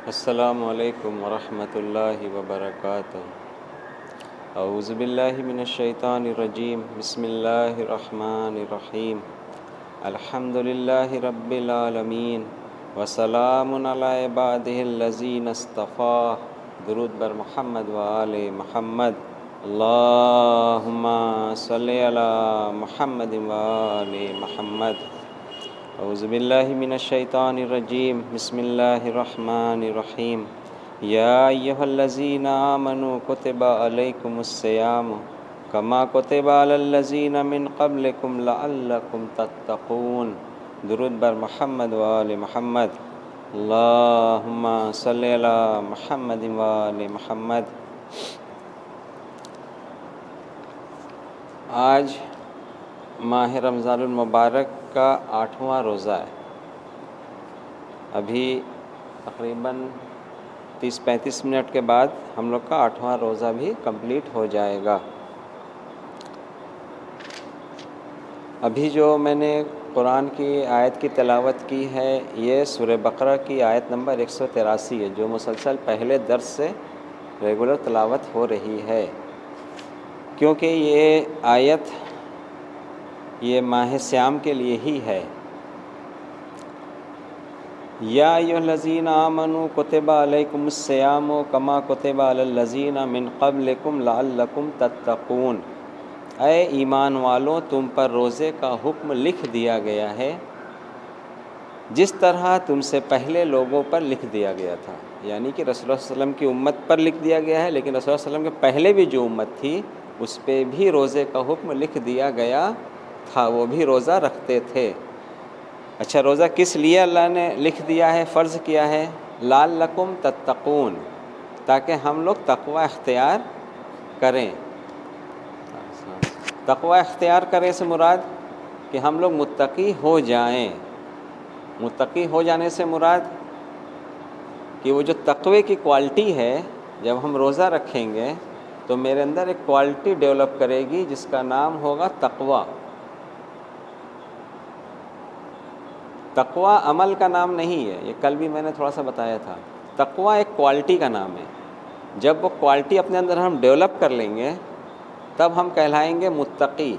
السلام علیکم ورحمۃ اللہ وبرکاتہ۔ اعوذ باللہ من الشیطان الرجیم، بسم اللہ الرحمن الرحیم۔ الحمد للہ رب العالمین وسلام علی عبادہ الذین اصطفیٰ۔ درود بر محمد و آل محمد۔ اللہم صلی علی محمد و آل محمد۔ اعوذ باللہ من الشیطان الرجیم، بسم اللہ الرحمن الرحیم۔ یا ایھا الذین آمنوا کتب علیکم الصیام کما کتب علی الذین من قبلکم لعلکم تتقون۔ درود بر محمد و آل محمد۔ اللہم صلی علی محمد و آل محمد۔ آج ماہ رمضان المبارک کا 8واں روزہ ہے۔ ابھی تقریباً 30-35 منٹ کے بعد ہم لوگ کا 8واں روزہ بھی کمپلیٹ ہو جائے گا۔ ابھی جو میں نے قرآن کی آیت کی تلاوت کی ہے، یہ سورہ بقرہ کی آیت نمبر 183 ہے، جو مسلسل پہلے درس سے ریگولر تلاوت ہو رہی ہے، کیونکہ یہ آیت یہ ماہ صیام کے لیے ہی ہے۔ یا ایھا الذین آمنوا کتب علیکم الصیام کما کتب علی الذین من قبلکم لعلکم تتقون۔ اے ایمان والو، تم پر روزے کا حکم لکھ دیا گیا ہے جس طرح تم سے پہلے لوگوں پر لکھ دیا گیا تھا، یعنی کہ رسول اللہ صلی اللہ علیہ وسلم کی امت پر لکھ دیا گیا ہے، لیکن رسول اللہ صلی اللہ علیہ وسلم کے پہلے بھی جو امت تھی اس پہ بھی روزے کا حکم لکھ دیا گیا تھا، وہ بھی روزہ رکھتے تھے۔ اچھا، روزہ کس لیے اللہ نے لکھ دیا ہے، فرض کیا ہے؟ لعلکم تتقون، تاکہ ہم لوگ تقوی اختیار کریں۔ تقوی اختیار کریں سے مراد کہ ہم لوگ متقی ہو جائیں۔ متقی ہو جانے سے مراد کہ وہ جو تقوی کی کوالٹی ہے، جب ہم روزہ رکھیں گے تو میرے اندر ایک کوالٹی ڈیولپ کرے گی جس کا نام ہوگا تقوی۔ تقوی عمل کا نام نہیں ہے، یہ کل بھی میں نے تھوڑا سا بتایا تھا۔ تقوی ایک کوالٹی کا نام ہے۔ جب وہ کوالٹی اپنے اندر ہم ڈیولپ کر لیں گے تب ہم کہلائیں گے متقی۔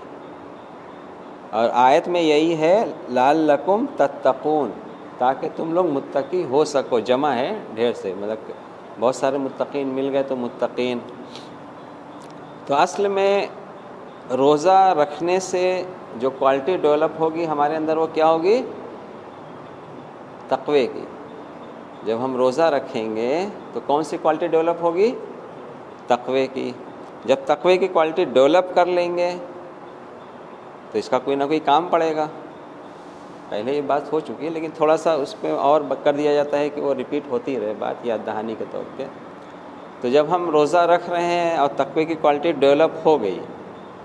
اور آیت میں یہی ہے لعلکم تتقون، تاکہ تم لوگ متقی ہو سکو۔ جمع ہے ڈھیر سے، مطلب بہت سارے متقین مل گئے تو متقین۔ تو اصل میں روزہ رکھنے سے جو کوالٹی ڈیولپ ہوگی ہمارے اندر، وہ کیا ہوگی؟ تقوی کی۔ جب ہم روزہ رکھیں گے تو کون سی کوالٹی ڈیولپ ہوگی؟ تقوی کی۔ جب تقوی کی کوالٹی ڈیولپ کر لیں گے تو اس کا کوئی نہ کوئی کام پڑے گا۔ پہلے یہ بات ہو چکی ہے، لیکن تھوڑا سا اس پہ اور کر دیا جاتا ہے کہ وہ ریپیٹ ہوتی رہے بات، یاد دہانی کے طور پہ۔ تو جب ہم روزہ رکھ رہے ہیں اور تقوی کی کوالٹی ڈیولپ ہو گئی،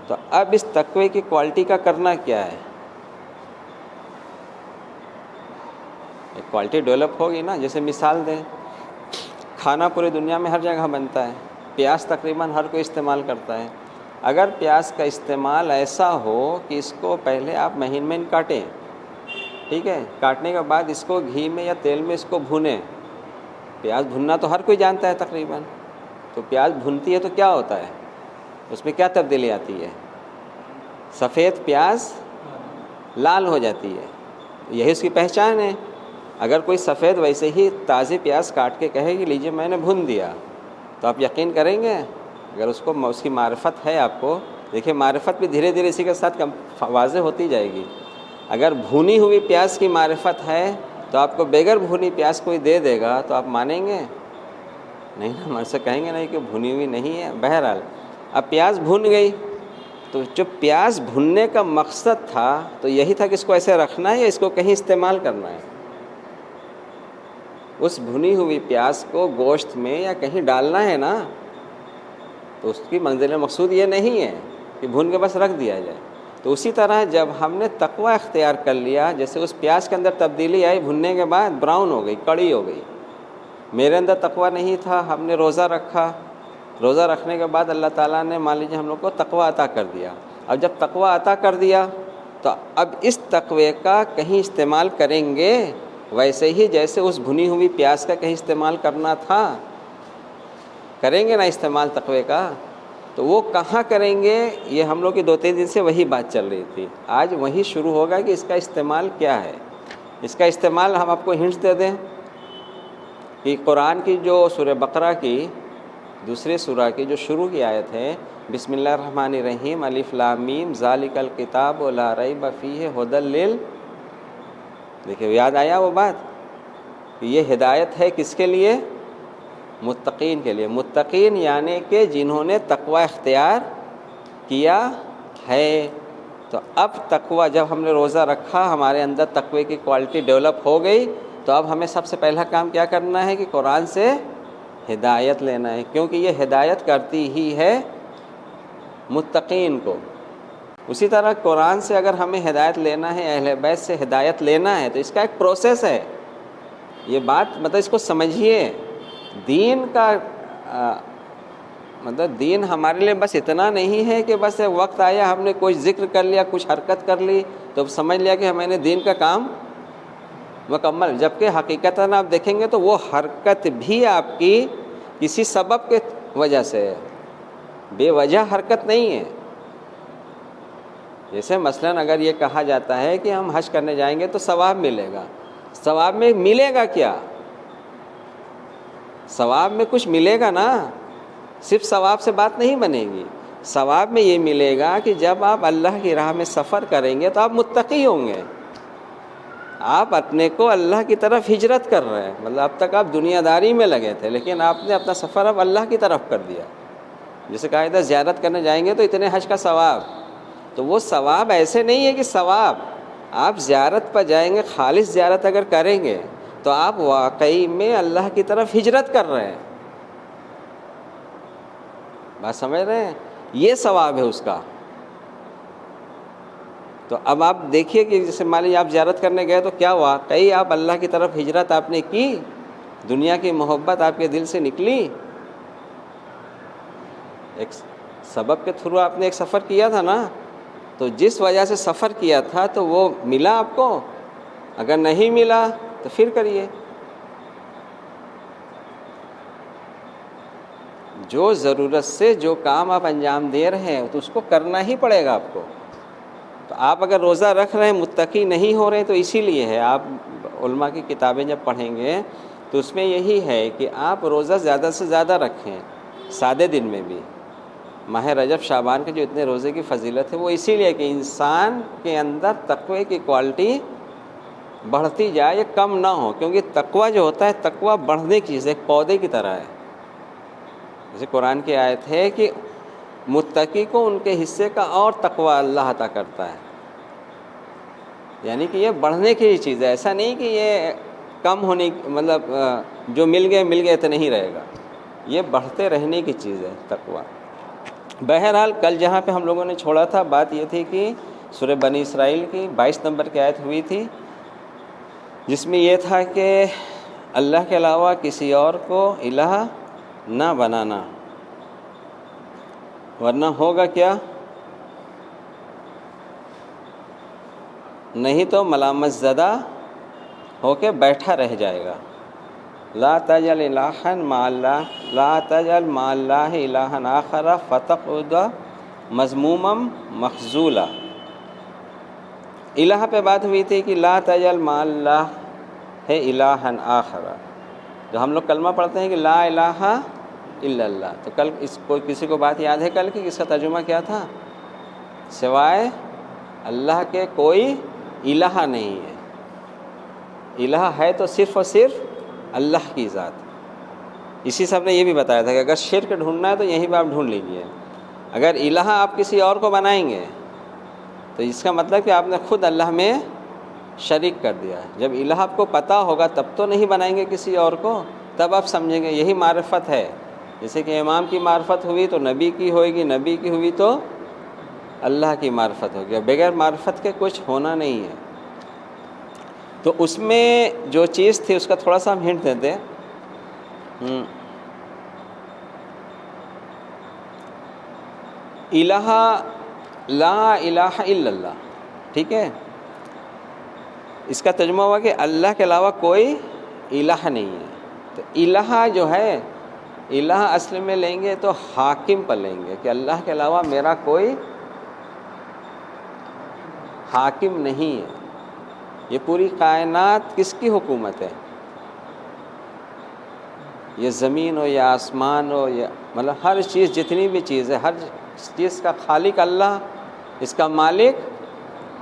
تو اب اس تقوی کی کوالٹی کا کرنا کیا ہے؟ ایک کوالٹی ڈیولپ ہوگی نا، جیسے مثال دیں، کھانا پوری دنیا میں ہر جگہ بنتا ہے، پیاز تقریباً ہر کوئی استعمال کرتا ہے۔ اگر پیاز کا استعمال ایسا ہو کہ اس کو پہلے آپ مہین مہین کاٹیں، ٹھیک ہے، کاٹنے کے بعد اس کو گھی میں یا تیل میں اس کو بھونیں۔ پیاز بھوننا تو ہر کوئی جانتا ہے تقریباً۔ تو پیاز بھونتی ہے تو کیا ہوتا ہے؟ اس میں کیا تبدیلی آتی ہے؟ سفید پیاز لال ہو جاتی ہے، یہی اس کی پہچان ہے۔ اگر کوئی سفید ویسے ہی تازی پیاز کاٹ کے کہے کہ لیجئے میں نے بھون دیا، تو آپ یقین کریں گے؟ اگر اس کی معرفت ہے آپ کو، دیکھیں معرفت بھی دھیرے دھیرے اسی کے ساتھ واضح ہوتی جائے گی۔ اگر بھونی ہوئی پیاز کی معرفت ہے تو آپ کو بغیر بھونی پیاز کوئی دے دے گا تو آپ مانیں گے؟ نہیں نا، ہم سے کہیں گے نہیں کہ بھونی ہوئی نہیں ہے۔ بہرحال اب پیاز بھون گئی، تو جو پیاز بھوننے کا مقصد تھا تو یہی تھا کہ اس کو ایسے رکھنا ہے یا اس کو کہیں استعمال کرنا ہے۔ اس بھنی ہوئی پیاز کو گوشت میں یا کہیں ڈالنا ہے نا، تو اس کی منزل مقصود یہ نہیں ہے کہ بھون کے بس رکھ دیا جائے۔ تو اسی طرح جب ہم نے تقوی اختیار کر لیا، جیسے اس پیاز کے اندر تبدیلی آئی، بھننے کے بعد براؤن ہو گئی، کڑی ہو گئی، میرے اندر تقوی نہیں تھا، ہم نے روزہ رکھا، روزہ رکھنے کے بعد اللہ تعالیٰ نے مان لیجیے ہم لوگ کو تقوی عطا کر دیا۔ اب جب تقوی عطا کر دیا تو اب اس تقوی کا کہیں استعمال کریں گے ویسے ہی جیسے اس بھنی ہوئی پیاز کا کہیں استعمال کرنا تھا، کریں گے نا استعمال تقوی کا، تو وہ کہاں کریں گے؟ یہ ہم لوگ کی 2-3 دن سے وہی بات چل رہی تھی، آج وہی شروع ہوگا کہ اس کا استعمال کیا ہے۔ اس کا استعمال ہم آپ کو ہنٹس دے دیں کہ قرآن کی جو سورہ بقرہ کی دوسری سورہ کی جو شروع کی آیت ہے، بسم اللہ الرحمن الرحیم، الف لام میم، ذالک الکتاب لا ریب فیہ ھدی دیکھیں یاد آیا وہ بات کہ یہ ہدایت ہے کس کے لیے؟ متقین کے لیے۔ متقین یعنی کہ جنہوں نے تقوی اختیار کیا ہے۔ تو اب تقوی، جب ہم نے روزہ رکھا، ہمارے اندر تقوی کی کوالٹی ڈیولپ ہو گئی، تو اب ہمیں سب سے پہلا کام کیا کرنا ہے کہ قرآن سے ہدایت لینا ہے، کیونکہ یہ ہدایت کرتی ہی ہے متقین کو۔ اسی طرح قرآن سے اگر ہمیں ہدایت لینا ہے، اہل بیت سے ہدایت لینا ہے، تو اس کا ایک پروسیس ہے۔ یہ بات مطلب اس کو سمجھیے، دین کا مطلب دین ہمارے لیے بس اتنا نہیں ہے کہ بس وقت آیا ہم نے کوئی ذکر کر لیا، کچھ حرکت کر لی تو سمجھ لیا کہ میں نے دین کا کام مکمل، جبکہ حقیقتاً آپ دیکھیں گے تو وہ حرکت بھی آپ کی کسی سبب کے وجہ سے ہے، بے وجہ حرکت نہیں ہے۔ جیسے مثلاً اگر یہ کہا جاتا ہے کہ ہم حج کرنے جائیں گے تو ثواب ملے گا، ثواب میں ملے گا کیا؟ ثواب میں کچھ ملے گا نا، صرف ثواب سے بات نہیں بنے گی۔ ثواب میں یہ ملے گا کہ جب آپ اللہ کی راہ میں سفر کریں گے تو آپ متقی ہوں گے، آپ اپنے کو اللہ کی طرف ہجرت کر رہے ہیں، مطلب اب تک آپ دنیا داری میں لگے تھے لیکن آپ نے اپنا سفر اب اللہ کی طرف کر دیا۔ جیسے کہا تھا زیارت کرنے جائیں گے تو اتنے حج کا ثواب، تو وہ ثواب ایسے نہیں ہے کہ ثواب آپ زیارت پر جائیں گے، خالص زیارت اگر کریں گے تو آپ واقعی میں اللہ کی طرف ہجرت کر رہے ہیں۔ بات سمجھ رہے ہیں؟ یہ ثواب ہے اس کا۔ تو اب آپ دیکھیے کہ جیسے مان لیجیے آپ زیارت کرنے گئے تو کیا واقعی آپ اللہ کی طرف ہجرت آپ نے کی؟ دنیا کی محبت آپ کے دل سے نکلی؟ ایک سبب کے تھرو آپ نے ایک سفر کیا تھا نا، تو جس وجہ سے سفر کیا تھا تو وہ ملا آپ کو؟ اگر نہیں ملا تو پھر کریے۔ جو ضرورت سے جو کام آپ انجام دے رہے ہیں تو اس کو کرنا ہی پڑے گا آپ کو۔ تو آپ اگر روزہ رکھ رہے ہیں، متقی نہیں ہو رہے، تو اسی لیے ہے آپ علماء کی کتابیں جب پڑھیں گے تو اس میں یہی ہے کہ آپ روزہ زیادہ سے زیادہ رکھیں، سادے دن میں بھی۔ ماہ رجب شعبان کے جو اتنے روزے کی فضیلت ہے وہ اسی لیے کہ انسان کے اندر تقوی کی کوالٹی بڑھتی جائے، یہ کم نہ ہو، کیونکہ تقوی جو ہوتا ہے، تقوی بڑھنے کی چیز ہے، ایک پودے کی طرح ہے۔ جیسے قرآن کی آیت ہے کہ متقی کو ان کے حصے کا اور تقوی اللہ عطا کرتا ہے، یعنی کہ یہ بڑھنے کی چیز ہے، ایسا نہیں کہ یہ کم ہونے مطلب جو مل گئے تو نہیں رہے گا، یہ بڑھتے رہنے کی چیز ہے تقوی۔ بہرحال کل جہاں پہ ہم لوگوں نے چھوڑا تھا بات یہ تھی کہ سورہ بنی اسرائیل کی 22 نمبر کی آیت ہوئی تھی، جس میں یہ تھا کہ اللہ کے علاوہ کسی اور کو الہ نہ بنانا، ورنہ ہوگا کیا؟ نہیں تو ملامت زدہ ہو کے بیٹھا رہ جائے گا۔ لا تجعل الہا مع اللہ، لا تجعل مع اللہ الہا آخر فتقعد مذموما مخذولا۔ الہ پہ بات ہوئی تھی کہ لا تجعل مع اللہ ہے الہا آخر، جو ہم لوگ کلمہ پڑھتے ہیں کہ لا الہ الا اللہ، تو کل کسی کو بات یاد ہے کل کی اس کا ترجمہ کیا تھا؟ سوائے اللہ کے کوئی الہ نہیں ہے۔ الہ ہے تو صرف اور صرف اللہ کی ذات۔ اسی سے ہم نے یہ بھی بتایا تھا کہ اگر شرک ڈھونڈنا ہے تو یہیں پہ آپ ڈھونڈ لیجئے۔ اگر الہ آپ کسی اور کو بنائیں گے تو اس کا مطلب کہ آپ نے خود اللہ میں شریک کر دیا ہے۔ جب الہ آپ کو پتہ ہوگا تب تو نہیں بنائیں گے کسی اور کو، تب آپ سمجھیں گے یہی معرفت ہے۔ جیسے کہ امام کی معرفت ہوئی تو نبی کی ہوئے گی، نبی کی ہوئی تو اللہ کی معرفت ہوگی، بغیر معرفت کے کچھ ہونا نہیں ہے۔ تو اس میں جو چیز تھی اس کا تھوڑا سا ہم ہنٹ دیتے ہیں۔ الہ لا الہ الا اللہ، ٹھیک ہے؟ اس کا ترجمہ ہوا کہ اللہ کے علاوہ کوئی الہ نہیں ہے. تو الہ جو ہے، الہ اصل میں لیں گے تو حاکم پر لیں گے کہ اللہ کے علاوہ میرا کوئی حاکم نہیں ہے. یہ پوری کائنات کس کی حکومت ہے؟ یہ زمین ہو یا آسمان ہو یا مطلب ہر چیز، جتنی بھی چیز ہے، ہر چیز کا خالق اللہ، اس کا مالک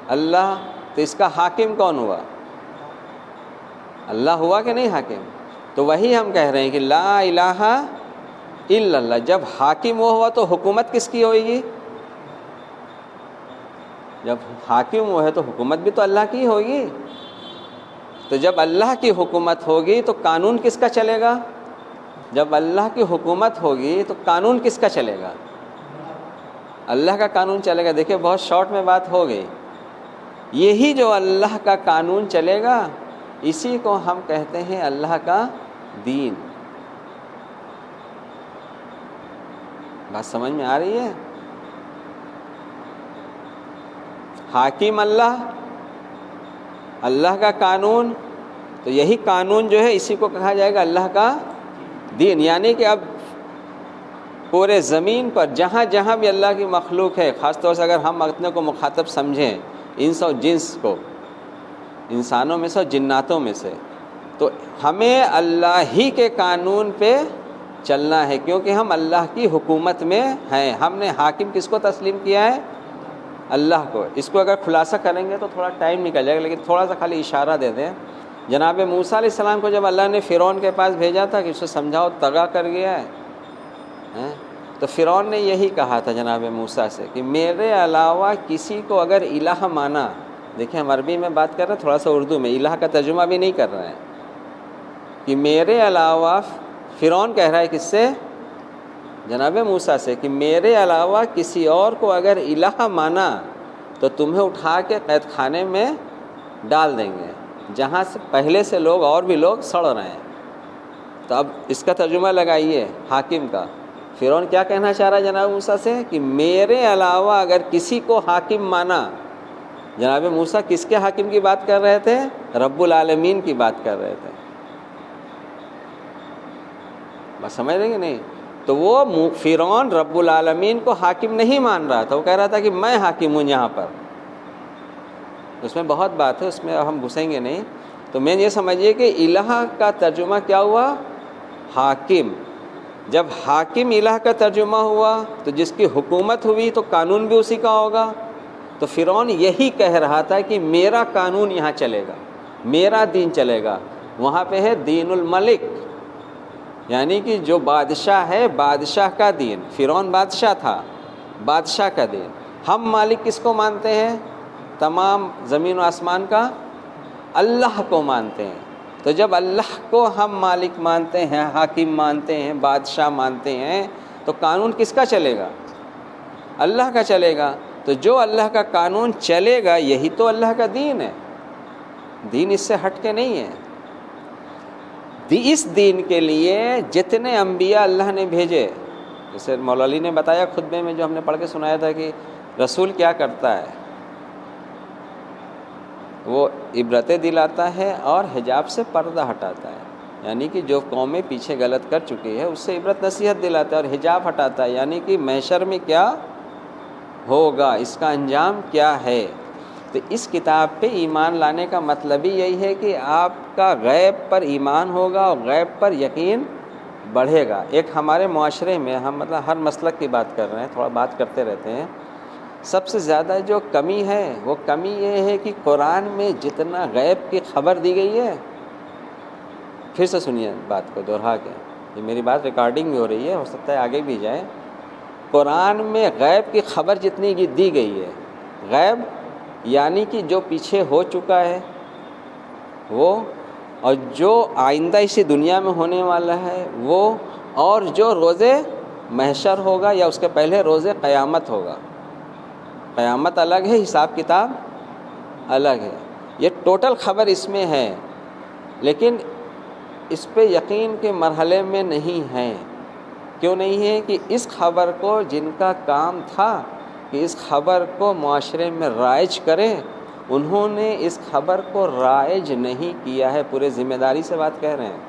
اللہ. تو اس کا حاکم کون ہوا؟ اللہ ہوا کہ نہیں حاکم؟ تو وہی ہم کہہ رہے ہیں کہ لا الہ الا اللہ. جب حاکم وہ ہوا تو حکومت کس کی ہوئے گی؟ جب حاکم وہ ہے تو حکومت بھی تو اللہ کی ہوگی. تو جب اللہ کی حکومت ہوگی تو قانون کس کا چلے گا؟ جب اللہ کی حکومت ہوگی تو قانون کس کا چلے گا؟ اللہ کا قانون چلے گا. دیکھیں بہت شارٹ میں بات ہو گئی. یہی جو اللہ کا قانون چلے گا اسی کو ہم کہتے ہیں اللہ کا دین. بات سمجھ میں آ رہی ہے؟ حاکم اللہ، اللہ کا قانون، تو یہی قانون جو ہے اسی کو کہا جائے گا اللہ کا دین. یعنی کہ اب پورے زمین پر جہاں جہاں بھی اللہ کی مخلوق ہے، خاص طور سے اگر ہم اپنے کو مخاطب سمجھیں انس و جنس کو، انسانوں میں سے اور جناتوں میں سے، تو ہمیں اللہ ہی کے قانون پہ چلنا ہے کیونکہ ہم اللہ کی حکومت میں ہیں. ہم نے حاکم کس کو تسلیم کیا ہے؟ اللہ کو. اس کو اگر خلاصہ کریں گے تو تھوڑا ٹائم نکل جائے گا، لیکن تھوڑا سا خالی اشارہ دے دیں. جناب موسیٰ علیہ السلام کو جب اللہ نے فرعون کے پاس بھیجا تھا کہ اسے سمجھاؤ طغا کر گیا ہے، تو فرعون نے یہی کہا تھا جناب موسیٰ سے کہ میرے علاوہ کسی کو اگر الہ مانا. دیکھیں ہم عربی میں بات کر رہے ہیں، تھوڑا سا اردو میں الہ کا ترجمہ بھی نہیں کر رہے ہیں. کہ میرے علاوہ، فرعون کہہ رہا ہے کس سے؟ جناب موسیٰ سے، کہ میرے علاوہ کسی اور کو اگر الہ مانا تو تمہیں اٹھا کے قید خانے میں ڈال دیں گے جہاں سے پہلے سے لوگ اور بھی لوگ سڑ رہے ہیں. تو اب اس کا ترجمہ لگائیے حاکم کا. فرعون کیا کہنا چاہ رہا ہے جناب موسیٰ سے؟ کہ میرے علاوہ اگر کسی کو حاکم مانا. جناب موسیٰ کس کے حاکم کی بات کر رہے تھے؟ رب العالمین کی بات کر رہے تھے. بس سمجھ رہے ہیں کہ نہیں؟ تو وہ فرعون رب العالمین کو حاکم نہیں مان رہا تھا، وہ کہہ رہا تھا کہ میں حاکم ہوں یہاں پر. اس میں بہت بات ہے، اس میں ہم گھسیں گے نہیں. تو میں یہ سمجھیے کہ الہ کا ترجمہ کیا ہوا؟ حاکم. جب حاکم الہ کا ترجمہ ہوا تو جس کی حکومت ہوئی تو قانون بھی اسی کا ہوگا. تو فرعون یہی کہہ رہا تھا کہ میرا قانون یہاں چلے گا، میرا دین چلے گا. وہاں پہ ہے دین الملک، یعنی کہ جو بادشاہ ہے بادشاہ کا دین. فرعون بادشاہ تھا، بادشاہ کا دین. ہم مالک کس کو مانتے ہیں؟ تمام زمین و آسمان کا اللہ کو مانتے ہیں. تو جب اللہ کو ہم مالک مانتے ہیں، حاکم مانتے ہیں، بادشاہ مانتے ہیں، تو قانون کس کا چلے گا؟ اللہ کا چلے گا. تو جو اللہ کا قانون چلے گا یہی تو اللہ کا دین ہے. دین اس سے ہٹ کے نہیں ہے. اس دین کے لیے جتنے انبیاء اللہ نے بھیجے، جیسے مولا علی نے بتایا خطبے میں جو ہم نے پڑھ کے سنایا تھا کہ رسول کیا کرتا ہے، وہ عبرتیں دلاتا ہے اور حجاب سے پردہ ہٹاتا ہے. یعنی کہ جو قومیں پیچھے غلط کر چکی ہے اس سے عبرت نصیحت دلاتا ہے اور حجاب ہٹاتا ہے. یعنی کہ محشر میں کیا ہوگا، اس کا انجام کیا ہے. تو اس کتاب پہ ایمان لانے کا مطلب ہی یہی ہے کہ آپ کا غیب پر ایمان ہوگا اور غیب پر یقین بڑھے گا. ایک ہمارے معاشرے میں ہم مطلب ہر مسلک کی بات کر رہے ہیں، تھوڑا بات کرتے رہتے ہیں. سب سے زیادہ جو کمی ہے وہ کمی یہ ہے کہ قرآن میں جتنا غیب کی خبر دی گئی ہے، پھر سے سنیے بات کو دوہرا کے، یہ میری بات ریکارڈنگ بھی ہو رہی ہے، ہو سکتا ہے آگے بھی جائے. قرآن میں غیب کی خبر جتنی دی گئی ہے، غیب یعنی کہ جو پیچھے ہو چکا ہے وہ، اور جو آئندہ اسی دنیا میں ہونے والا ہے وہ، اور جو روز محشر ہوگا یا اس کے پہلے روز قیامت ہوگا. قیامت الگ ہے، حساب کتاب الگ ہے. یہ ٹوٹل خبر اس میں ہے، لیکن اس پہ یقین کے مرحلے میں نہیں ہے. کیوں نہیں ہے؟ کہ اس خبر کو جن کا کام تھا کہ اس خبر کو معاشرے میں رائج کریں انہوں نے اس خبر کو رائج نہیں کیا ہے. پورے ذمہ داری سے بات کہہ رہے ہیں.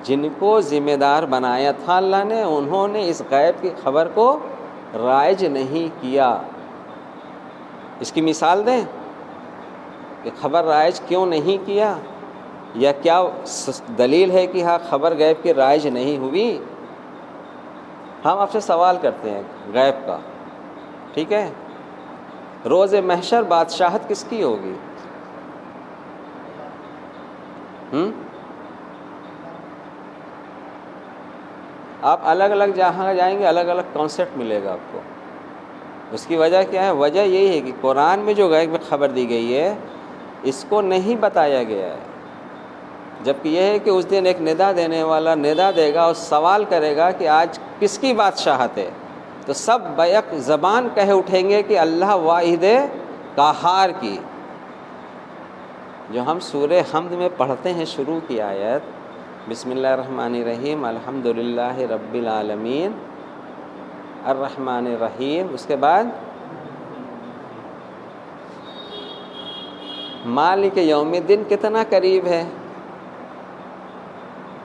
جن کو ذمہ دار بنایا تھا اللہ نے، انہوں نے اس غیب کی خبر کو رائج نہیں کیا. اس کی مثال دیں کہ خبر رائج کیوں نہیں کیا، یا کیا دلیل ہے کہ ہاں خبر غیب کی رائج نہیں ہوئی. ہم آپ سے سوال کرتے ہیں غیب کا، ٹھیک ہے؟ روز محشر بادشاہت کس کی ہوگی؟ آپ الگ الگ جہاں جائیں گے الگ الگ کانسیپٹ ملے گا آپ کو. اس کی وجہ کیا ہے؟ وجہ یہی ہے کہ قرآن میں جو غیب میں خبر دی گئی ہے اس کو نہیں بتایا گیا ہے. جبکہ یہ ہے کہ اس دن ایک ندا دینے والا ندا دے گا اور سوال کرے گا کہ آج کس کی بادشاہت ہے، تو سب بیک زبان کہہ اٹھیں گے کہ اللہ واحد قہار کی. جو ہم سورہ حمد میں پڑھتے ہیں شروع کی آیت، بسم اللہ الرحمن الرحیم الحمدللہ رب العالمین الرحمن الرحیم، اس کے بعد مالک یوم الدین کتنا قریب ہے؟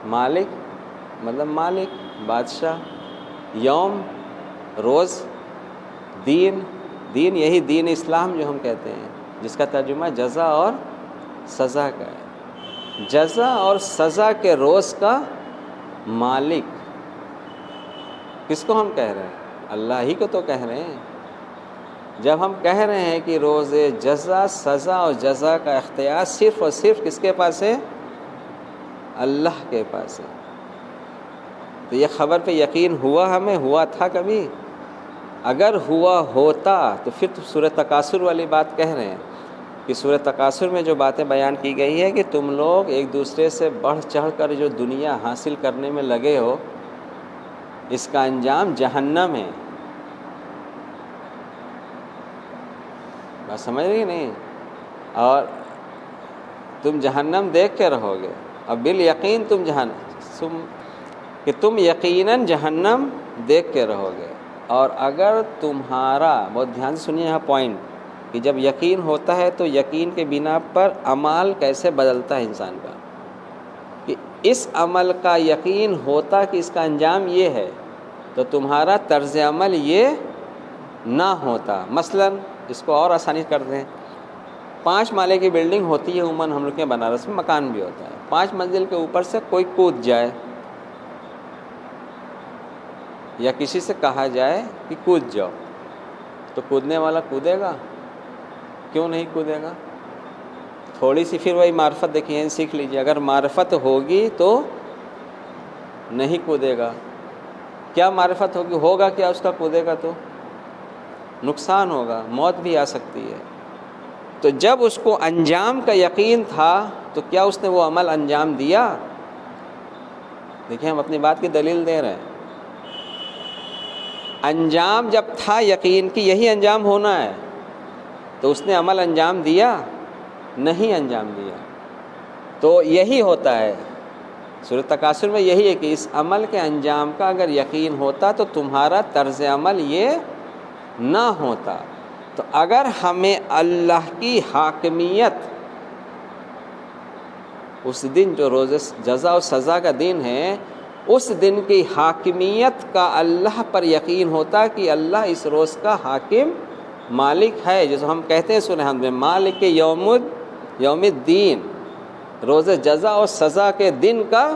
مالک مطلب مالک، بادشاہ، یوم روز، دین دین یہی دین اسلام جو ہم کہتے ہیں، جس کا ترجمہ جزا اور سزا کا ہے. جزا اور سزا کے روز کا مالک کس کو ہم کہہ رہے ہیں؟ اللہ ہی کو تو کہہ رہے ہیں. جب ہم کہہ رہے ہیں کہ روز جزا، سزا اور جزا کا اختیار صرف اور صرف کس کے پاس ہے؟ اللہ کے پاس ہے. تو یہ خبر پہ یقین ہوا؟ ہمیں ہوا تھا کبھی؟ اگر ہوا ہوتا تو پھر تو سورہ تکاثر والی بات کہہ رہے ہیں کہ سورہ تکاثر میں جو باتیں بیان کی گئی ہے کہ تم لوگ ایک دوسرے سے بڑھ چڑھ کر جو دنیا حاصل کرنے میں لگے ہو، اس کا انجام جہنم ہے. بات سمجھ رہی نہیں؟ اور تم جہنم دیکھ کے رہو گے، اور بالیقین تم یقیناً جہنم دیکھ کے رہو گے. اور اگر تمہارا، بہت دھیان سے سنیے یہاں پوائنٹ، کہ جب یقین ہوتا ہے تو یقین کے بنا پر عمل کیسے بدلتا ہے انسان کا، کہ اس عمل کا یقین ہوتا کہ اس کا انجام یہ ہے تو تمہارا طرز عمل یہ نہ ہوتا. مثلاً اس کو اور آسانی کر دیں، 5 مالے کی بلڈنگ ہوتی ہے عموماً ہم لوگ کے بنارس میں، مکان بھی ہوتا ہے. 5 منزل کے اوپر سے کوئی کود جائے یا کسی سے کہا جائے کہ کود جاؤ، تو کودنے والا کودے گا؟ کیوں نہیں کودے گا؟ تھوڑی سی پھر وہی معرفت دیکھیے، سیکھ لیجیے. اگر معرفت ہوگی تو نہیں کودے گا. کیا معرفت ہوگا کیا اس کا کودے گا تو نقصان ہوگا، موت بھی آ سکتی ہے. تو جب اس کو انجام کا یقین تھا تو کیا اس نے وہ عمل انجام دیا؟ دیکھیں ہم اپنی بات کی دلیل دے رہے ہیں. انجام جب تھا یقین کی یہی انجام ہونا ہے، تو اس نے عمل انجام دیا؟ نہیں انجام دیا. تو یہی ہوتا ہے سورۃ تکاثر میں، یہی ہے کہ اس عمل کے انجام کا اگر یقین ہوتا تو تمہارا طرز عمل یہ نہ ہوتا. تو اگر ہمیں اللہ کی حاکمیت، اس دن جو روز جزا و سزا کا دن ہے، اس دن کی حاکمیت کا اللہ پر یقین ہوتا کہ اللہ اس روز کا حاکم مالک ہے، جسے ہم کہتے ہیں سورہ حمد میں مالک یوم الدین، روز جزا و سزا کے دن کا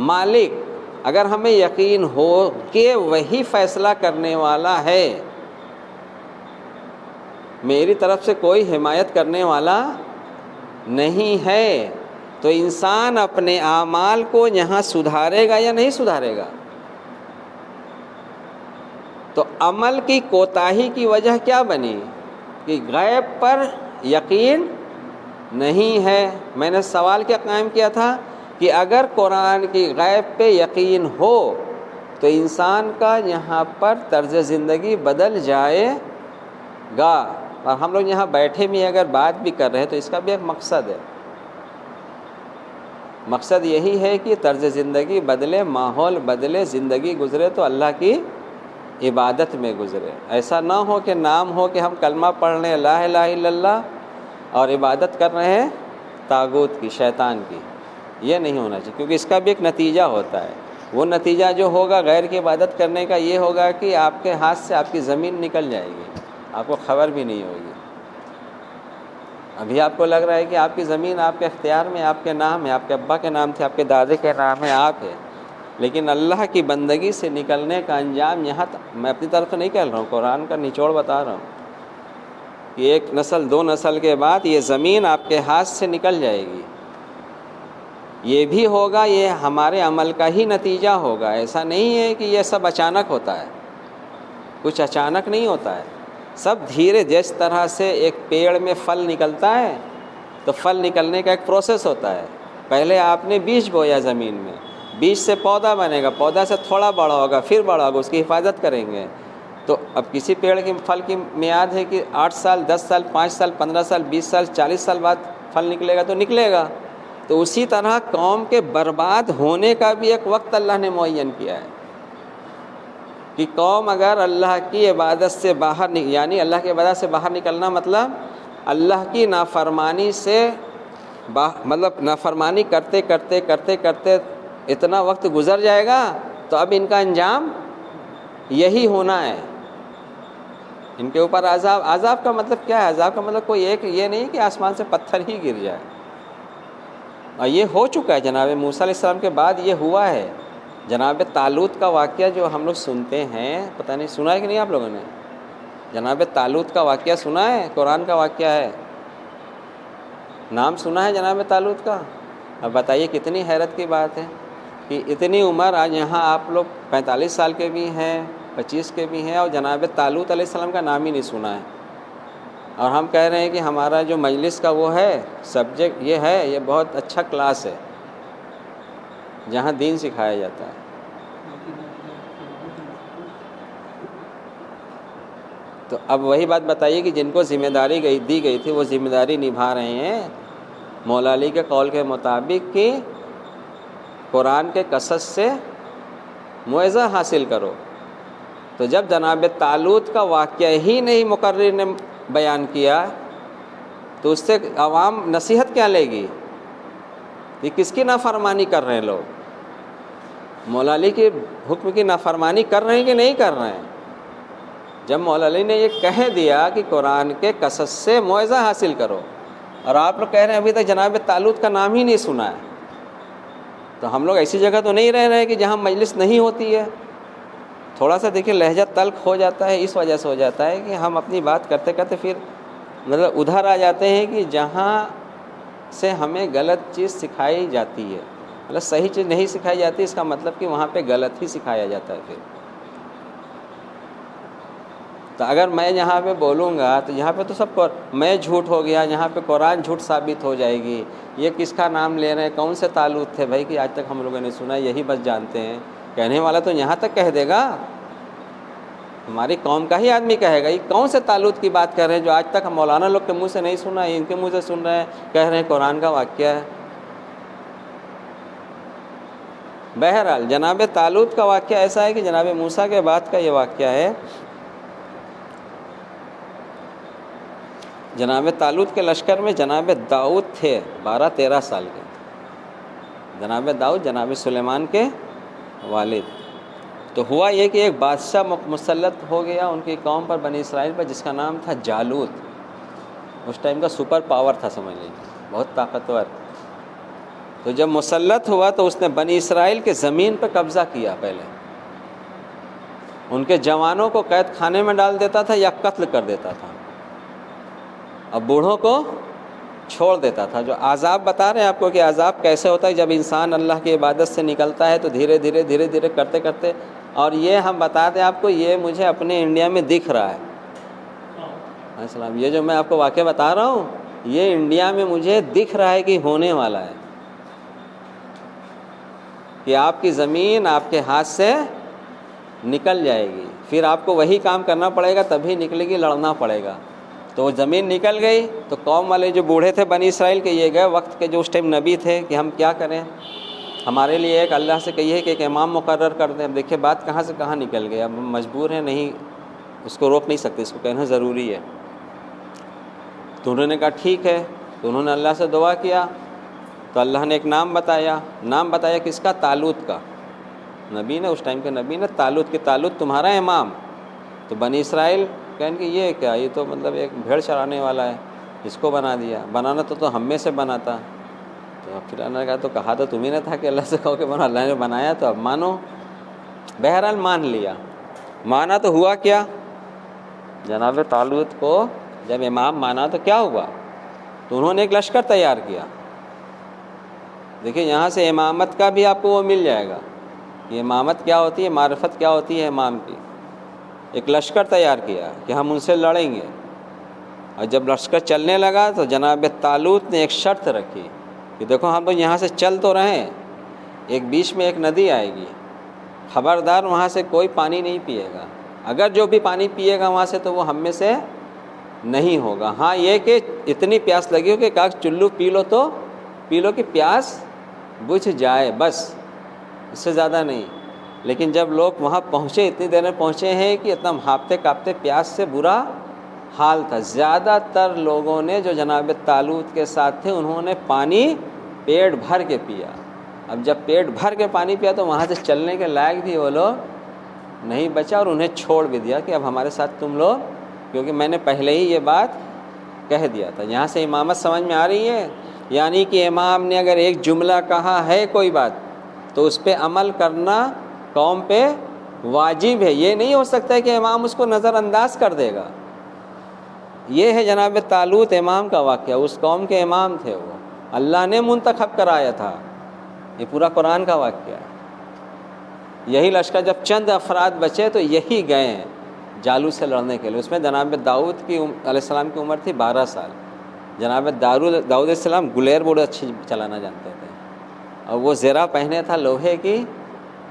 مالک. اگر ہمیں یقین ہو کہ وہی فیصلہ کرنے والا ہے، میری طرف سے کوئی حمایت کرنے والا نہیں ہے، تو انسان اپنے اعمال کو یہاں سدھارے گا یا نہیں سدھارے گا؟ تو عمل کی کوتاہی کی وجہ کیا بنی؟ کہ غیب پر یقین نہیں ہے. میں نے سوال کیا قائم کیا تھا کہ اگر قرآن کی غیب پہ یقین ہو تو انسان کا یہاں پر طرز زندگی بدل جائے گا. اور ہم لوگ یہاں بیٹھے بھی اگر بات بھی کر رہے ہیں تو اس کا بھی ایک مقصد ہے. مقصد یہی ہے کہ طرز زندگی بدلے، ماحول بدلے، زندگی گزرے تو اللہ کی عبادت میں گزرے. ایسا نہ ہو کہ نام ہو کہ ہم کلمہ پڑھ رہے ہیں لا الہ الا اللہ اور عبادت کر رہے ہیں طاغوت کی، شیطان کی. یہ نہیں ہونا چاہیے، کیونکہ اس کا بھی ایک نتیجہ ہوتا ہے. وہ نتیجہ جو ہوگا غیر کی عبادت کرنے کا یہ ہوگا کہ آپ کے ہاتھ سے آپ کی زمین نکل جائے گی، آپ کو خبر بھی نہیں ہوگی. ابھی آپ کو لگ رہا ہے کہ آپ کی زمین آپ کے اختیار میں، آپ کے نام ہے، آپ کے ابا کے نام تھے، آپ کے دادے کے نام ہے، آپ ہے. لیکن اللہ کی بندگی سے نکلنے کا انجام یہاں تک، میں اپنی طرف سے نہیں کہہ رہا ہوں، قرآن کا نچوڑ بتا رہا ہوں کہ ایک نسل دو نسل کے بعد یہ زمین آپ کے ہاتھ سے نکل جائے گی. یہ بھی ہوگا، یہ ہمارے عمل کا ہی نتیجہ ہوگا. ایسا نہیں ہے کہ یہ سب اچانک ہوتا ہے، کچھ اچانک نہیں ہوتا ہے، سب دھیرے. جس طرح سے ایک پیڑ میں پھل نکلتا ہے تو پھل نکلنے کا ایک پروسیس ہوتا ہے. پہلے آپ نے بیج بویا زمین میں، بیج سے پودا بنے گا، پودا سے تھوڑا بڑا ہوگا، پھر بڑا ہوگا، اس کی حفاظت کریں گے. تو اب کسی پیڑ کی پھل کی میعاد ہے کہ 8 سال 10 سال 5 سال 15 سال 20 سال 40 سال بعد پھل نکلے گا تو نکلے گا. تو اسی طرح قوم کے برباد ہونے کا بھی ایک وقت اللہ نے معین کیا ہے کہ قوم اگر اللہ کی عبادت سے باہر یعنی اللہ کی عبادت سے باہر نکلنا مطلب اللہ کی نافرمانی سے مطلب نافرمانی کرتے کرتے کرتے کرتے اتنا وقت گزر جائے گا تو اب ان کا انجام یہی ہونا ہے. ان کے اوپر عذاب. عذاب کا مطلب کیا ہے؟ عذاب کا مطلب کوئی ایک یہ نہیں کہ آسمان سے پتھر ہی گر جائے. اور یہ ہو چکا ہے جناب موسیٰ علیہ السلام کے بعد یہ ہوا ہے. جناب طالوت کا واقعہ جو ہم لوگ سنتے ہیں، پتہ نہیں سنا ہے کہ نہیں آپ لوگوں نے؟ جناب طالوت کا واقعہ سنا ہے؟ قرآن کا واقعہ ہے، نام سنا ہے جناب طالوت کا؟ اب بتائیے کتنی حیرت کی بات ہے کہ اتنی عمر آج یہاں آپ لوگ 45 سال کے بھی ہیں، 25 کے بھی ہیں، اور جناب طالوت علیہ السلام کا نام ہی نہیں سنا ہے. اور ہم کہہ رہے ہیں کہ ہمارا جو مجلس کا وہ ہے سبجیکٹ یہ ہے، یہ بہت اچھا کلاس ہے جہاں دین سکھایا جاتا ہے. تو اب وہی بات بتائیے کہ جن کو ذمہ داری دی گئی تھی وہ ذمہ داری نبھا رہے ہیں. مولا علی کے قول کے مطابق کہ قرآن کے قصص سے موعظہ حاصل کرو. تو جب جناب طالوت کا واقعہ ہی نہیں مقرر نے بیان کیا تو اس سے عوام نصیحت کیا لے گی؟ یہ کس کی نافرمانی کر رہے ہیں لوگ؟ مولا علی کے حکم کی نافرمانی کر رہے ہیں کہ نہیں کر رہے ہیں؟ جب مولا علی نے یہ کہہ دیا کہ قرآن کے قصص سے موعظہ حاصل کرو، اور آپ لوگ کہہ رہے ہیں ابھی تک جناب طالوت کا نام ہی نہیں سنا ہے، تو ہم لوگ ایسی جگہ تو نہیں رہ رہے کہ جہاں مجلس نہیں ہوتی ہے. تھوڑا سا دیکھیں لہجہ تلخ ہو جاتا ہے، اس وجہ سے ہو جاتا ہے کہ ہم اپنی بات کرتے کرتے پھر مطلب ادھر آ جاتے ہیں کہ جہاں سے ہمیں غلط چیز سکھائی جاتی ہے. مطلب صحیح چیز نہیں سکھائی جاتی، اس کا مطلب کہ وہاں پہ غلط ہی سکھایا جاتا ہے. پھر تو اگر میں یہاں پہ بولوں گا تو یہاں پہ تو سب کو میں جھوٹ ہو گیا، یہاں پہ قرآن جھوٹ ثابت ہو جائے گی. یہ کس کا نام لے رہے ہیں؟ کون سے طالوت تھے بھائی کہ آج تک ہم لوگوں نے سنا؟ یہی بس جانتے ہیں. کہنے والا تو یہاں تک کہہ دے گا، ہماری قوم کا ہی آدمی کہے گا یہ کون سے طالوت کی بات کر رہے ہیں جو آج تک ہم مولانا لوگ کے منہ سے نہیں سنا ہے، ان کے منہ سے سن رہے ہیں، کہہ رہے ہیں قرآن کا واقعہ ہے. بہرحال جناب طالوت کا واقعہ ایسا ہے کہ جناب موسیٰ کے بعد کا یہ واقعہ ہے. جناب طالوت کے لشکر میں جناب داؤد تھے 12-13 سال کے. جناب داؤد جناب سلیمان کے والد. تو ہوا یہ کہ ایک بادشاہ مسلط ہو گیا ان کی قوم پر، بنی اسرائیل پر، جس کا نام تھا جالوت. اس ٹائم کا سپر پاور تھا، سمجھ لیجیے، بہت طاقتور. تو جب مسلط ہوا تو اس نے بنی اسرائیل کے زمین پہ قبضہ کیا. پہلے ان کے جوانوں کو قید خانے میں ڈال دیتا تھا یا قتل کر دیتا تھا، اب بوڑھوں کو چھوڑ دیتا تھا. جو عذاب بتا رہے ہیں آپ کو کہ عذاب کیسے ہوتا ہے جب انسان اللہ کی عبادت سے نکلتا ہے تو دھیرے دھیرے دھیرے دھیرے کرتے کرتے. اور یہ ہم بتا دیں آپ کو، یہ مجھے اپنے انڈیا میں دکھ رہا ہے. السلام، یہ جو میں آپ کو واقعہ بتا رہا ہوں یہ انڈیا میں مجھے دکھ رہا ہے کہ ہونے والا ہے، کہ آپ کی زمین آپ کے ہاتھ سے نکل جائے گی. پھر آپ کو وہی کام کرنا پڑے گا، تبھی نکلے گی، لڑنا پڑے گا. تو وہ زمین نکل گئی تو قوم والے جو بوڑھے تھے بنی اسرائیل کے، یہ گئے وقت کے جو اس ٹائم نبی تھے کہ ہم کیا کریں. ہمارے لیے ایک اللہ سے کہیے کہ ایک امام مقرر کر دیں. اب دیکھیں بات کہاں سے کہاں نکل گئی. اب مجبور ہیں, نہیں اس کو روک نہیں سکتے, اس کو کہنا ضروری ہے. تو انہوں نے کہا ٹھیک ہے. تو انہوں نے اللہ سے دعا کیا, تو اللہ نے ایک نام بتایا کس کا؟ طالوت کا. نبی نے, اس ٹائم کے نبی نے طالوت کہ طالوت تمہارا امام. تو بنی اسرائیل کہیں کہ یہ کیا, یہ تو مطلب ایک بھیڑ چرانے والا ہے, اس کو بنا دیا. بنانا تو ہم میں سے بناتا. تو پھر اللہ نے کہا تو کہا تو تمہیں نے تھا کہ اللہ سے کہو کہ بنو, اللہ نے بنایا تو اب مانو. بہرحال مان لیا. مانا تو ہوا کیا؟ جناب طالوت کو جب امام مانا تو کیا ہوا؟ تو انہوں نے ایک لشکر تیار کیا. دیکھیں یہاں سے امامت کا بھی آپ کو وہ مل جائے گا. یہ امامت کیا ہوتی ہے, معرفت کیا ہوتی ہے امام کی. ایک لشکر تیار کیا کہ ہم ان سے لڑیں گے. اور جب لشکر چلنے لگا تو جناب طالوت نے ایک شرط رکھی کہ دیکھو ہم لوگ یہاں سے چل تو رہے ہیں, ایک بیچ میں ایک ندی آئے گی, خبردار وہاں سے کوئی پانی نہیں پیے گا. اگر جو بھی پانی پیے گا وہاں سے تو وہ ہم میں سے نہیں ہوگا. ہاں یہ کہ اتنی پیاس لگی ہو کہ کاغذ چلو پی لو تو پی لو کہ پیاس بجھ جائے, بس اس سے زیادہ نہیں. لیکن جب لوگ وہاں پہنچے, اتنی دیر میں پہنچے ہیں کہ اتنا ہانپتے کانپتے پیاس سے برا حال تھا. زیادہ تر لوگوں نے جو جناب طالوت کے ساتھ تھے انہوں نے پانی پیٹ بھر کے پیا. اب جب پیٹ بھر کے پانی پیا تو وہاں سے چلنے کے لائق بھی وہ لوگ نہیں بچا, اور انہیں چھوڑ بھی دیا کہ اب ہمارے ساتھ تم لوگ, کیونکہ میں نے پہلے ہی یہ بات کہہ دیا تھا. یہاں سے امامت سمجھ میں آ رہی ہے, یعنی کہ امام نے اگر ایک جملہ کہا ہے کوئی بات تو اس پہ عمل کرنا قوم پہ واجب ہے. یہ نہیں ہو سکتا ہے کہ امام اس کو نظر انداز کر دے گا. یہ ہے جناب طالوت امام کا واقعہ. اس قوم کے امام تھے, وہ اللہ نے منتخب کرایا تھا. یہ پورا قرآن کا واقعہ ہے. یہی لشکر جب چند افراد بچے تو یہی گئے ہیں جالوت سے لڑنے کے لیے. اس میں جناب داؤد کی علیہ السلام کی عمر تھی 12 سال. جناب داؤد علیہ السلام گلیر بڑے اچھی چلانا جانتے تھے, اور وہ زرہ پہنے تھا لوہے کی.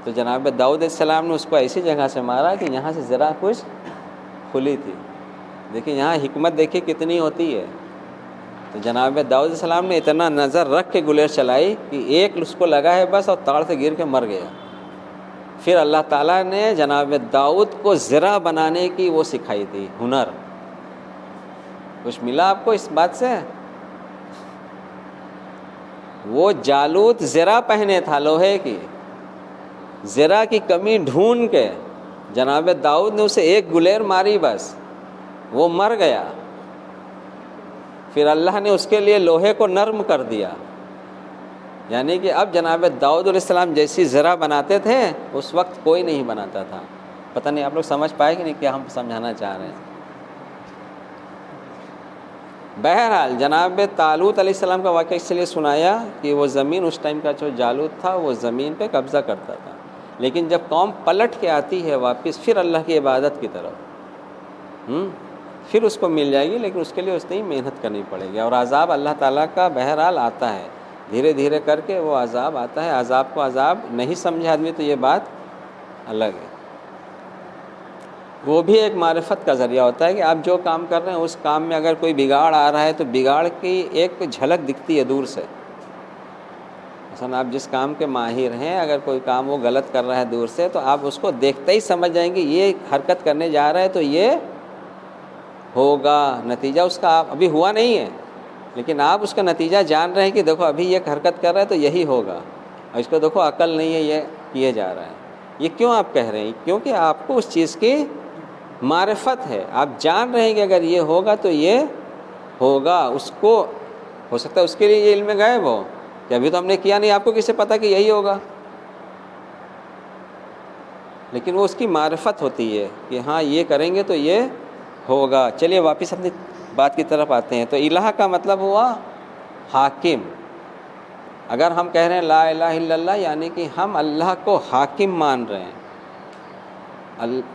تو جناب داؤد علیہ السلام نے اس کو ایسی جگہ سے مارا کہ یہاں سے زرہ کچھ کھلی تھی. دیکھیں یہاں حکمت دیکھیں کتنی ہوتی ہے. تو جناب داؤد علیہ السلام نے اتنا نظر رکھ کے گلیر چلائی کہ ایک اس کو لگا ہے بس, اور تاڑ سے گر کے مر گیا. پھر اللہ تعالیٰ نے جناب داؤد کو زرہ بنانے کی وہ سکھائی تھی, ہنر. کچھ ملا آپ کو اس بات سے؟ وہ جالوت زرہ پہنے تھا لوہے کی, زرہ کی کمی ڈھونڈ کے جناب داؤد نے اسے ایک گلیر ماری بس, وہ مر گیا. پھر اللہ نے اس کے لیے لوہے کو نرم کر دیا. یعنی کہ اب جناب داؤد علیہ السلام جیسی زرہ بناتے تھے اس وقت کوئی نہیں بناتا تھا. پتہ نہیں آپ لوگ سمجھ پائے کہ نہیں کیا ہم سمجھانا چاہ رہے ہیں. بہرحال جناب طالوت علیہ السلام کا واقعہ اس لیے سنایا کہ وہ زمین, اس ٹائم کا جو جالوت تھا وہ زمین پہ قبضہ کرتا تھا. لیکن جب قوم پلٹ کے آتی ہے واپس پھر اللہ کی عبادت کی طرف, پھر اس کو مل جائے گی. لیکن اس کے لیے اس نے ہی محنت کرنی پڑے گی. اور عذاب اللہ تعالیٰ کا بہرحال آتا ہے, دھیرے دھیرے کر کے وہ عذاب آتا ہے. عذاب کو عذاب نہیں سمجھے آدمی تو یہ بات الگ ہے. وہ بھی ایک معرفت کا ذریعہ ہوتا ہے کہ آپ جو کام کر رہے ہیں اس کام میں اگر کوئی بگاڑ آ رہا ہے تو بگاڑ کی ایک جھلک دکھتی ہے دور سے. مثلا آپ جس کام کے ماہر ہیں, اگر کوئی کام وہ غلط کر رہا ہے دور سے تو آپ اس کو دیکھتے ہی سمجھ جائیں گے یہ حرکت کرنے جا رہا ہے تو یہ ہوگا. نتیجہ اس کا ابھی ہوا نہیں ہے لیکن آپ اس کا نتیجہ جان رہے ہیں کہ دیکھو ابھی یہ حرکت کر رہا ہے تو یہی ہوگا, اور اس کو دیکھو عقل نہیں ہے یہ کیے جا رہا ہے. یہ کیوں آپ کہہ رہے ہیں؟ کیونکہ آپ کو اس چیز کی معرفت ہے. آپ جان رہے ہیں کہ اگر یہ ہوگا تو یہ ہوگا. اس کو ہو سکتا ہے اس کے لیے یہ علم غیب ہو کہ ابھی تو ہم نے کیا نہیں, آپ کو کسے پتا کہ یہی ہوگا. لیکن وہ اس کی معرفت ہوتی ہے کہ ہاں یہ کریں گے تو یہ ہوگا. چلیے واپس اپنی بات کی طرف آتے ہیں. تو الہ کا مطلب ہوا حاکم. اگر ہم کہہ رہے ہیں لا الہ الا اللہ یعنی کہ ہم اللہ کو حاکم مان رہے ہیں.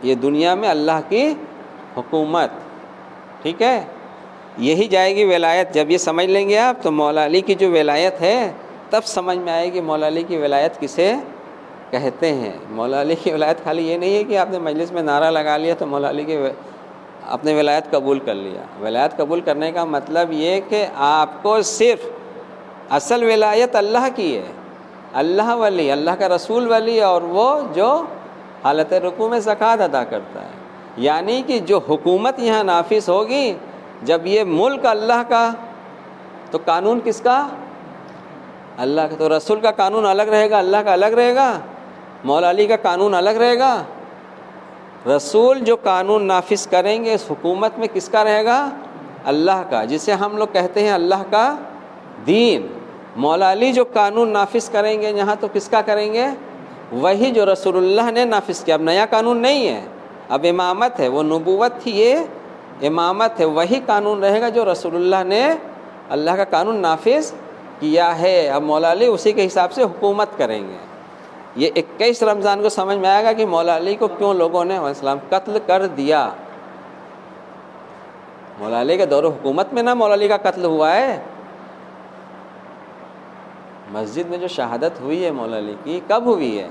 یہ دنیا میں اللہ کی حکومت, ٹھیک ہے, یہی جائے گی ولایت. جب یہ سمجھ لیں گے آپ تو مولا علی کی جو ولایت ہے تب سمجھ میں آئے گی مولا علی کی ولایت کسے کہتے ہیں. مولا علی کی ولایت خالی یہ نہیں ہے کہ آپ نے مجلس میں نعرہ لگا لیا تو مولا علی کی اپنے ولایت قبول کر لیا. ولایت قبول کرنے کا مطلب یہ کہ آپ کو صرف اصل ولایت اللہ کی ہے, اللہ ولی، اللہ کا رسول ولی، اور وہ جو حالت رکوع میں زکوٰۃ ادا کرتا ہے. یعنی کہ جو حکومت یہاں نافذ ہوگی، جب یہ ملک اللہ کا تو قانون کس کا؟ اللہ کا. تو رسول کا قانون الگ رہے گا، اللہ کا الگ رہے گا، مولا علی کا قانون الگ رہے گا. رسول جو قانون نافذ کریں گے اس حکومت میں کس کا رہے گا؟ اللہ کا، جسے ہم لوگ کہتے ہیں اللہ کا دین. مولا علی جو قانون نافذ کریں گے یہاں تو کس کا کریں گے؟ وہی جو رسول اللہ نے نافذ کیا. اب نیا قانون نہیں ہے، اب امامت ہے. وہ نبوت تھی، یہ امامت ہے. وہی قانون رہے گا جو رسول اللہ نے اللہ کا قانون نافذ کیا ہے. اب مولا علی اسی کے حساب سے حکومت کریں گے. یہ 21 رمضان کو سمجھ میں آئے گا کہ مولا علی کو کیوں لوگوں نے السلام قتل کر دیا. مولا علی کے دور حکومت میں نہ مولا علی کا قتل ہوا ہے. مسجد میں جو شہادت ہوئی ہے مولا علی کی، کب ہوئی ہے؟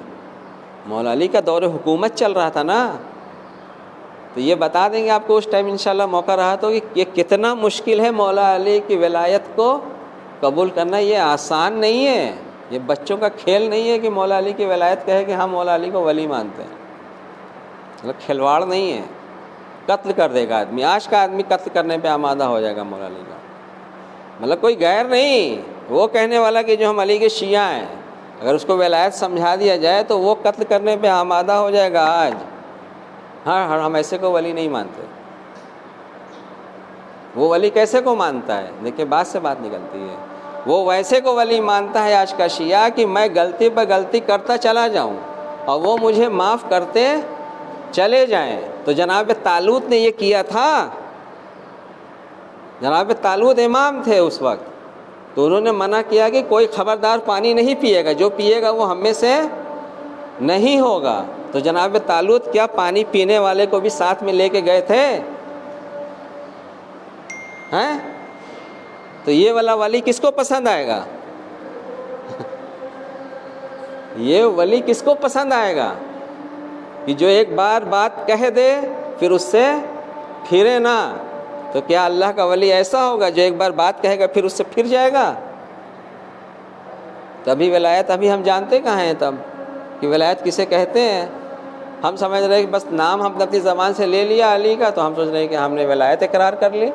مولا علی کا دور حکومت چل رہا تھا نا. تو یہ بتا دیں گے آپ کو اس ٹائم انشاءاللہ موقع رہا تو کہ یہ کتنا مشکل ہے مولا علی کی ولایت کو قبول کرنا. یہ آسان نہیں ہے، یہ بچوں کا کھیل نہیں ہے کہ مولا علی کی ولایت کہے کہ ہم مولا علی کو ولی مانتے ہیں. مطلب کھلواڑ نہیں ہے. قتل کر دے گا آدمی. آج کا آدمی قتل کرنے پہ آمادہ ہو جائے گا مولا علی کا. مطلب کوئی غیر نہیں، وہ کہنے والا کہ جو ہم علی کے شیعہ ہیں، اگر اس کو ولایت سمجھا دیا جائے تو وہ قتل کرنے پہ آمادہ ہو جائے گا آج. ہاں ہم ایسے کو ولی نہیں مانتے. وہ ولی کیسے کو مانتا ہے؟ دیکھیں بات سے بات نکلتی ہے. وہ ویسے کو ولی مانتا ہے آج کا شیعہ کہ میں غلطی پہ غلطی کرتا چلا جاؤں اور وہ مجھے معاف کرتے چلے جائیں. تو جناب طالوت نے یہ کیا تھا. جناب طالوت امام تھے اس وقت، تو انہوں نے منع کیا کہ کوئی خبردار پانی نہیں پیے گا، جو پیے گا وہ ہم میں سے نہیں ہوگا. تو جناب طالوت کیا پانی پینے والے کو بھی ساتھ میں لے کے گئے تھے؟ ہیں؟ تو یہ والا ولی کس کو پسند آئے گا؟ یہ ولی کس کو پسند آئے گا کہ جو ایک بار بات کہہ دے پھر اس سے پھرے نہ؟ تو کیا اللہ کا ولی ایسا ہوگا جو ایک بار بات کہے گا پھر اس سے پھر جائے گا؟ تبھی ولایت ابھی ہم جانتے کہاں ہیں تب کہ ولایت کسے کہتے ہیں. ہم سمجھ رہے ہیں کہ بس نام ہم نے اپنی زبان سے لے لیا علی کا تو ہم سوچ رہے ہیں کہ ہم نے ولایت اقرار کر لی.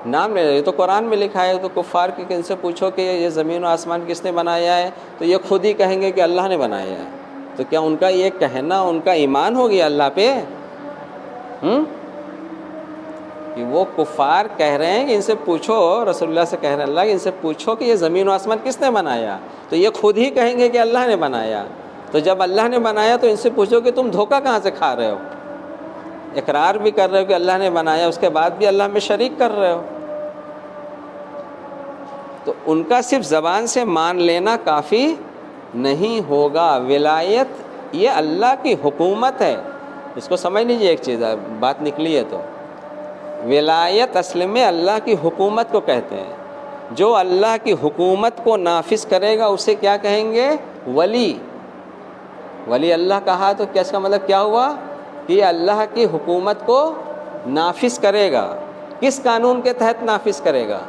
نام لے رہے تو قرآن میں لکھا ہے. تو کفار کے ان سے پوچھو کہ یہ زمین و آسمان کس نے بنایا ہے تو یہ خود ہی کہیں گے کہ اللہ نے بنایا ہے. تو کیا ان کا یہ کہنا ان کا ایمان ہو گیا اللہ پہ؟ کہ وہ کفار کہہ رہے ہیں کہ ان سے پوچھو، رسول اللہ سے کہہ رہے ہیں اللہ کہ ان سے پوچھو کہ یہ زمین و آسمان کس نے بنایا، تو یہ خود ہی کہیں گے کہ اللہ نے بنایا. تو جب اللہ نے بنایا تو ان سے پوچھو کہ تم دھوکہ کہاں سے کھا رہے ہو؟ اقرار بھی کر رہے ہو کہ اللہ نے بنایا، اس کے بعد بھی اللہ میں شریک کر رہے ہو. تو ان کا صرف زبان سے مان لینا کافی نہیں ہوگا. ولایت یہ اللہ کی حکومت ہے. اس کو سمجھ لیجیے، ایک چیز بات نکلی ہے تو ولایت اصل میں اللہ کی حکومت کو کہتے ہیں. جو اللہ کی حکومت کو نافذ کرے گا اسے کیا کہیں گے؟ ولی. ولی اللہ کہا تو کیا اس کا مطلب کیا ہوا؟ کہ اللہ کی حکومت کو نافذ کرے گا. کس قانون کے تحت نافذ کرے گا؟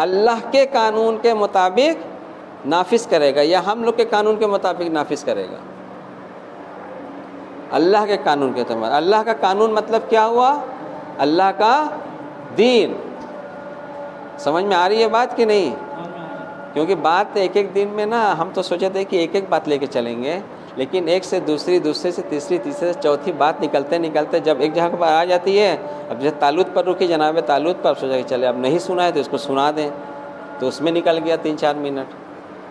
اللہ کے قانون کے مطابق نافذ کرے گا یا ہم لوگ کے قانون کے مطابق نافذ کرے گا؟ اللہ کے قانون کے تحت. اللہ کا قانون مطلب کیا ہوا؟ اللہ کا دین. سمجھ میں آ رہی ہے بات کہ نہیں؟ کیونکہ بات ایک ایک دن میں نا ہم تو سوچے تھے کہ ایک ایک بات لے کے چلیں گے، لیکن ایک سے دوسری، دوسرے سے تیسری، تیسرے سے چوتھی بات نکلتے نکلتے جب ایک جگہ پر آ جاتی ہے. اب جیسے طالوت پر رکی، جناب طالوت پر سوچا کہ چلے اب نہیں سنا ہے تو اس کو سنا دیں. تو اس میں نکل گیا 3-4 منٹ.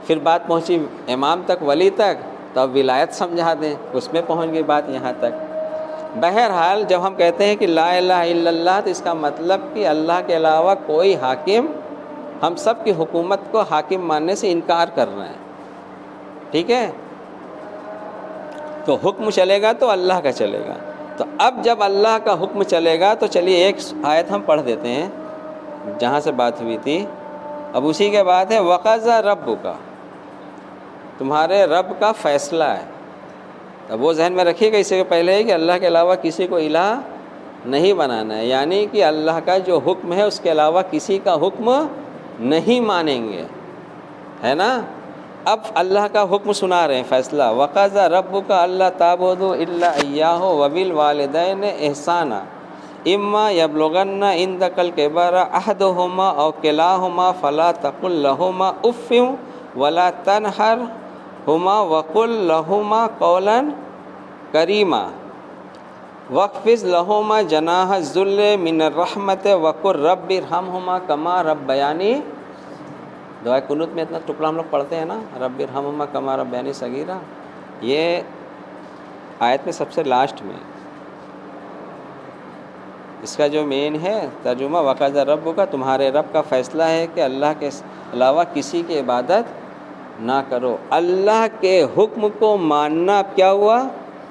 پھر بات پہنچی امام تک، ولی تک، تو اب ولایت سمجھا دیں، اس میں پہنچ گئی بات یہاں تک. بہرحال جب ہم کہتے ہیں کہ لا الہ الا اللہ تو اس کا مطلب کہ اللہ کے علاوہ کوئی حاکم، ہم سب کی حکومت کو حاکم ماننے سے انکار کر رہے ہیں. ٹھیک ہے؟ تو حکم چلے گا تو اللہ کا چلے گا. تو اب جب اللہ کا حکم چلے گا تو چلیے ایک آیت ہم پڑھ دیتے ہیں جہاں سے بات ہوئی تھی. اب اسی کے بعد ہے وَقَضَىٰ رَبُّكَ، تمہارے رب کا فیصلہ ہے. اب وہ ذہن میں رکھیے گا اس سے پہلے کہ اللہ کے علاوہ کسی کو الہ نہیں بنانا ہے، یعنی کہ اللہ کا جو حکم ہے اس کے علاوہ کسی کا حکم نہیں مانیں گے. ہے نا. اب اللہ کا حکم سنا رہے ہیں فیصلہ. وَقَضَىٰ رَبُّكَ أَلَّا تَعْبُدُوا إِلَّا إِيَّاهُ وَبِالْوَالِدَيْنِ إِحْسَانًا إِمَّا يَبْلُغَنَّ عِندَكَ الْكِبَرَ أَحَدُهُمَا أَوْ كِلَاهُمَا فَلَا تَقُل لَّهُمَا أُفٍّ وَلَا تَنْهَرْهُمَا وَقُل لَّهُمَا قَوْلًا كَرِيمًا وَاخْفِضْ لَهُمَا جَنَاحَ الذُّلِّ مِنَ الرَّحْمَةِ وَقُل رَّبِّ ارْحَمْهُمَا كَمَا رَبَّيَانِي. دعائے قنوت میں اتنا ٹکڑا ہم لوگ پڑھتے ہیں نا, رب ارحمہما کما ربیانی صغیرہ. یہ آیت میں سب سے لاسٹ میں اس کا جو مین ہے ترجمہ وقضى ربک, تمہارے رب کا فیصلہ ہے کہ اللہ کے علاوہ کسی کی عبادت نہ کرو. اللہ کے حکم کو ماننا کیا ہوا؟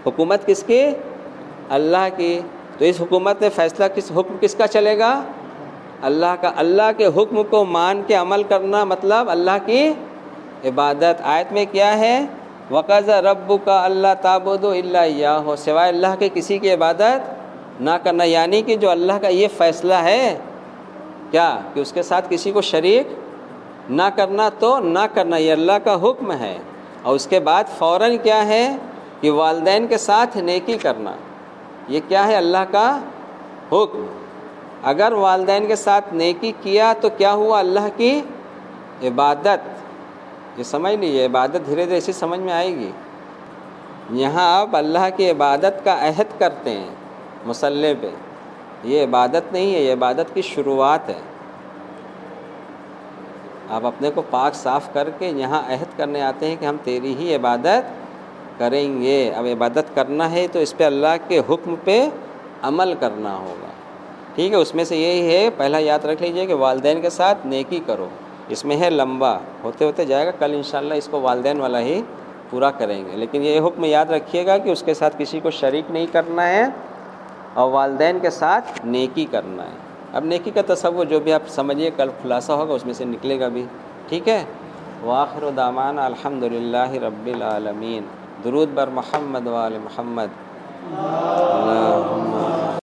حکومت کس کی؟ اللہ کی. تو اس حکومت میں فیصلہ حکم کس کا چلے گا؟ اللہ کا. اللہ کے حکم کو مان کے عمل کرنا مطلب اللہ کی عبادت. آیت میں کیا ہے؟ وَقَضَىٰ رَبُّكَ أَلَّا تَعْبُدُوا إِلَّا إِيَّاهُ, سوائے اللہ کے کسی کی عبادت نہ کرنا. یعنی کہ جو اللہ کا یہ فیصلہ ہے کیا کہ اس کے ساتھ کسی کو شریک نہ کرنا, تو نہ کرنا, یہ اللہ کا حکم ہے. اور اس کے بعد فوراً کیا ہے کہ والدین کے ساتھ نیکی کرنا. یہ کیا ہے؟ اللہ کا حکم. اگر والدین کے ساتھ نیکی کیا تو کیا ہوا؟ اللہ کی عبادت. یہ سمجھ لیجیے, عبادت دھیرے دھیرے اسی سمجھ میں آئے گی. یہاں آپ اللہ کی عبادت کا عہد کرتے ہیں مصلی پہ, یہ عبادت نہیں ہے, یہ عبادت کی شروعات ہے. آپ اپنے کو پاک صاف کر کے یہاں عہد کرنے آتے ہیں کہ ہم تیری ہی عبادت کریں گے. اب عبادت کرنا ہے تو اس پہ اللہ کے حکم پہ عمل کرنا ہوگا. ٹھیک ہے, اس میں سے یہی ہے, پہلا یاد رکھ لیجئے کہ والدین کے ساتھ نیکی کرو. اس میں ہے لمبا, ہوتے ہوتے جائے گا, کل انشاءاللہ اس کو والدین والا ہی پورا کریں گے. لیکن یہ حکم یاد رکھیے گا کہ اس کے ساتھ کسی کو شریک نہیں کرنا ہے اور والدین کے ساتھ نیکی کرنا ہے. اب نیکی کا تصور جو بھی آپ سمجھیے, کل خلاصہ ہوگا اس میں سے نکلے گا بھی. ٹھیک ہے. وآخر دعوانا الحمدللہ رب العالمین. درود بر محمد و آل محمد. اللہم